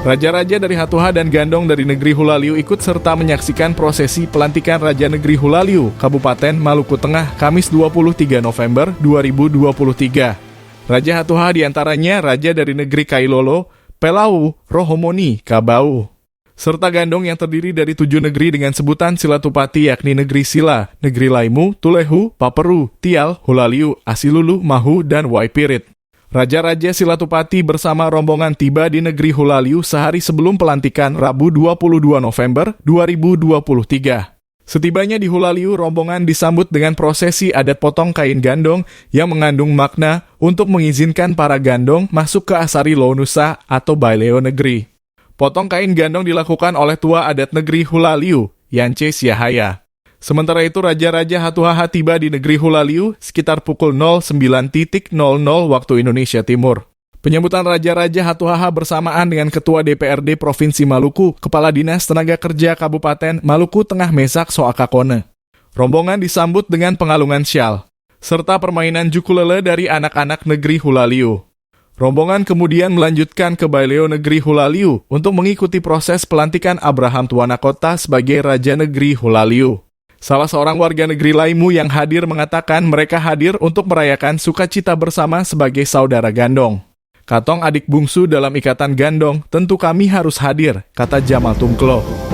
Raja-raja dari Hatuha dan Gandong dari negeri Hulaliu ikut serta menyaksikan prosesi pelantikan Raja Negeri Hulaliu, Kabupaten Maluku Tengah, Kamis 23 November 2023. Raja Hatuha diantaranya Raja dari negeri Kailolo, Pelau, Rohomoni, Kabau, serta Gandong yang terdiri dari 7 negeri dengan sebutan Silatupati yakni negeri Sila, negeri Laimu, Tulehu, Paperu, Tial, Hulaliu, Asilulu, Mahu, dan Waipirit. Raja-raja Silatupati bersama rombongan tiba di negeri Hulaliu sehari sebelum pelantikan Rabu 22 November 2023. Setibanya di Hulaliu, rombongan disambut dengan prosesi adat potong kain gandong yang mengandung makna untuk mengizinkan para gandong masuk ke Asari Lonusa atau Baileo negeri. Potong kain gandong dilakukan oleh tua adat negeri Hulaliu, Yance Siahaya. Sementara itu, Raja-Raja Hatuha tiba di negeri Hulaliu sekitar pukul 09.00 waktu Indonesia Timur. Penyambutan Raja-Raja Hatuha bersamaan dengan Ketua DPRD Provinsi Maluku, Kepala Dinas Tenaga Kerja Kabupaten Maluku Tengah Mesak Soakakone. Rombongan disambut dengan pengalungan syal, serta permainan ukulele dari anak-anak negeri Hulaliu. Rombongan kemudian melanjutkan ke Baileo negeri Hulaliu untuk mengikuti proses pelantikan Abraham Tuanakota sebagai Raja Negeri Hulaliu. Salah seorang warga negeri Laimu yang hadir mengatakan mereka hadir untuk merayakan sukacita bersama sebagai saudara gandong. Katong adik bungsu dalam ikatan gandong, tentu kami harus hadir, kata Jamal Tungklo.